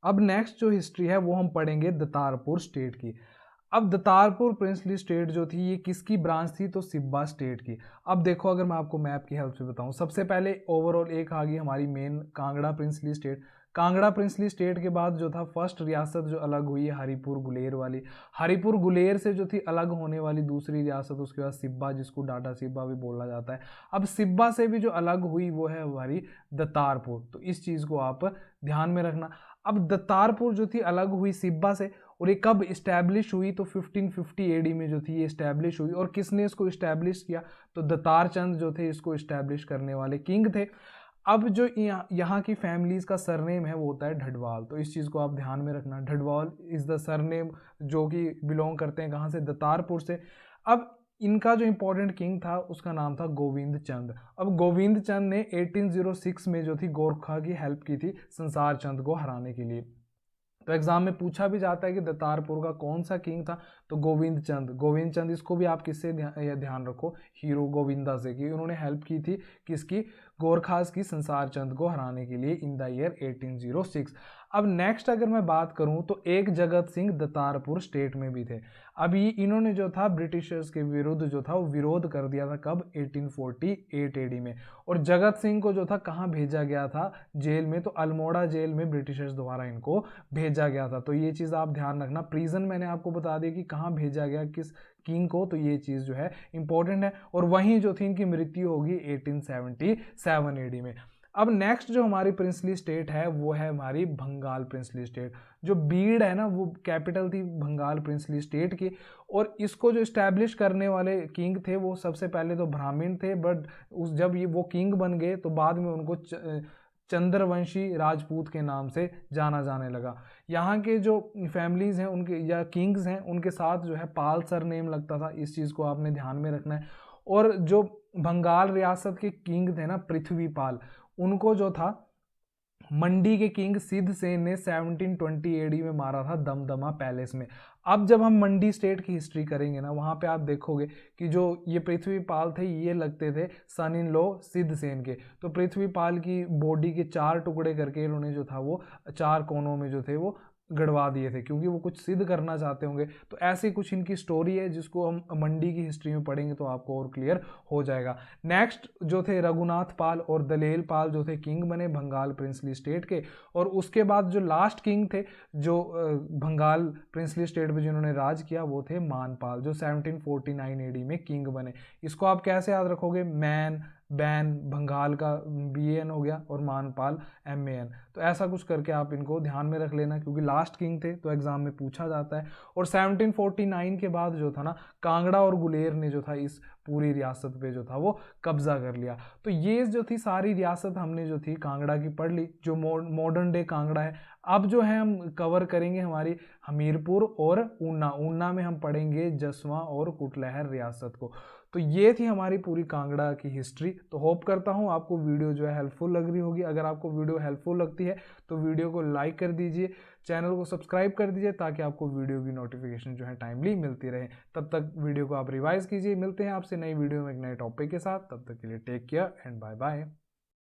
अब नेक्स्ट जो हिस्ट्री है वो हम पढ़ेंगे दतारपुर स्टेट की। अब दतारपुर प्रिंसली स्टेट जो थी ये किसकी ब्रांच थी, तो सिब्बा स्टेट की। अब देखो, अगर मैं आपको मैप की हेल्प से बताऊं, सबसे पहले ओवरऑल एक आ गई हमारी main Kangra princely state. Kangra princely state के बाद जो था फर्स्ट रियासत जो अलग हुई है हरिपुर गुलेर वाली। हरिपुर गुलेर से जो थी अलग होने वाली दूसरी रियासत, उसके बाद सिब्बा, जिसको डाटा सिब्बा भी बोला जाता है। अब सिब्बा से भी जो अलग हुई वो है हमारी दतारपुर। तो इस चीज़ को आप ध्यान में रखना। अब दतारपुर जो थी अलग हुई सिब्बा से, और ये कब इस्टेब्लिश हुई, तो 1550 एडी में जो थी ये इस्टेब्लिश हुई। और किसने इसको इस्टेब्लिश किया, तो दतार चंद जो थे इसको इस्टेब्लिश करने वाले किंग थे। अब जो यहाँ की फैमिलीज का सरनेम है वो होता है ढडवाल। तो इस चीज़ को आप ध्यान में रखना, ढडवाल इज द सरनेम जो कि बिलोंग करते हैं कहाँ से, दतारपुर से। अब इनका जो इंपॉर्टेंट किंग था उसका नाम था गोविंद चंद। अब गोविंद चंद ने 1806 में जो थी गोरखा की हेल्प की थी संसार चंद को हराने के लिए। तो एग्जाम में पूछा भी जाता है कि दतारपुर का कौन सा किंग था, तो गोविंद चंद। गोविंद चंद, इसको भी आप किससे ध्यान रखो, हीरो गोविंदा से, कि उन्होंने हेल्प की थी किसकी, गोरखास की संसार चंद को हराने के लिए इन द ईयर 1806। अब नेक्स्ट अगर मैं बात करूं तो एक जगत सिंह दतारपुर स्टेट में भी थे। अभी इन्होंने जो था ब्रिटिशर्स के विरुद्ध जो था वो विरोध कर दिया था, कब, 1848 एडी में। और जगत सिंह को जो था कहाँ भेजा गया था, जेल में, तो अल्मोड़ा जेल में ब्रिटिशर्स द्वारा इनको भेजा गया था। तो ये चीज़ आप ध्यान रखना। प्रिजन मैंने आपको बता दिया कि कहाँ भेजा गया किस किंग को, तो ये चीज़ जो है इंपॉर्टेंट है। और वहीं जो थी इनकी मृत्यु होगी 1877 एडी में। अब नेक्स्ट जो हमारी प्रिंसली स्टेट है वो है हमारी बंगाल प्रिंसली स्टेट। जो बीड़ है ना वो कैपिटल थी बंगाल प्रिंसली स्टेट की। और इसको जो इस्टेब्लिश करने वाले किंग थे वो सबसे पहले तो ब्राह्मण थे, बट जब ये वो किंग बन गए तो बाद में उनको चंद्रवंशी राजपूत के नाम से जाना जाने लगा। यहाँ के जो फैमिलीज हैं उनके या किंग्स हैं उनके साथ जो है पाल सर नेम लगता था, इस चीज़ को आपने ध्यान में रखना है। और जो बंगाल रियासत के किंग थे ना पृथ्वीपाल, उनको जो था मंडी के किंग सिद्ध सेन ने 1720 एडी में मारा था दमदमा पैलेस में। अब जब हम मंडी स्टेट की हिस्ट्री करेंगे ना, वहाँ पे आप देखोगे कि जो ये पृथ्वीपाल थे ये लगते थे सन इन लॉ सिद्ध सेन के। तो पृथ्वीपाल की बॉडी के 4 टुकड़े करके इन्होंने जो था वो 4 कोनों में जो थे वो गड़वा दिए थे, क्योंकि वो कुछ सिद्ध करना चाहते होंगे। तो ऐसी कुछ इनकी स्टोरी है जिसको हम मंडी की हिस्ट्री में पढ़ेंगे तो आपको और क्लियर हो जाएगा। नेक्स्ट जो थे रघुनाथ पाल और दलेल पाल जो थे किंग बने बंगाल प्रिंसली स्टेट के। और उसके बाद जो लास्ट किंग थे जो बंगाल प्रिंसली स्टेट पे जिन्होंने राज किया वो थे मानपाल, जो 1749 एडी में किंग बने। इसको आप कैसे याद रखोगे? मैन बैन बंगाल का BAN हो गया और मानपाल MAN। तो ऐसा कुछ करके आप इनको ध्यान में रख लेना, क्योंकि लास्ट किंग थे तो एग्जाम में पूछा जाता है। और 1749 के बाद जो था ना कांगड़ा और गुलेर ने जो था इस पूरी रियासत पे जो था वो कब्जा कर लिया। तो ये जो थी सारी रियासत हमने जो थी कांगड़ा की पढ़ ली, जो मॉडर्न डे कांगड़ा है। अब जो है हम कवर करेंगे हमारी हमीरपुर और ऊना। ऊना में हम पढ़ेंगे जसवा और कुटलहर रियासत को। तो ये थी हमारी पूरी कांगड़ा की हिस्ट्री। तो होप करता हूँ आपको वीडियो जो है हेल्पफुल लग रही होगी। अगर आपको वीडियो हेल्पफुल लगती है तो वीडियो को लाइक कर दीजिए, चैनल को सब्सक्राइब कर दीजिए ताकि आपको वीडियो की नोटिफिकेशन जो है टाइमली मिलती रहे। तब तक वीडियो को आप रिवाइज कीजिए। मिलते हैं आपसे नई वीडियो में एक नए टॉपिक के साथ। तब तक के लिए take care and bye bye.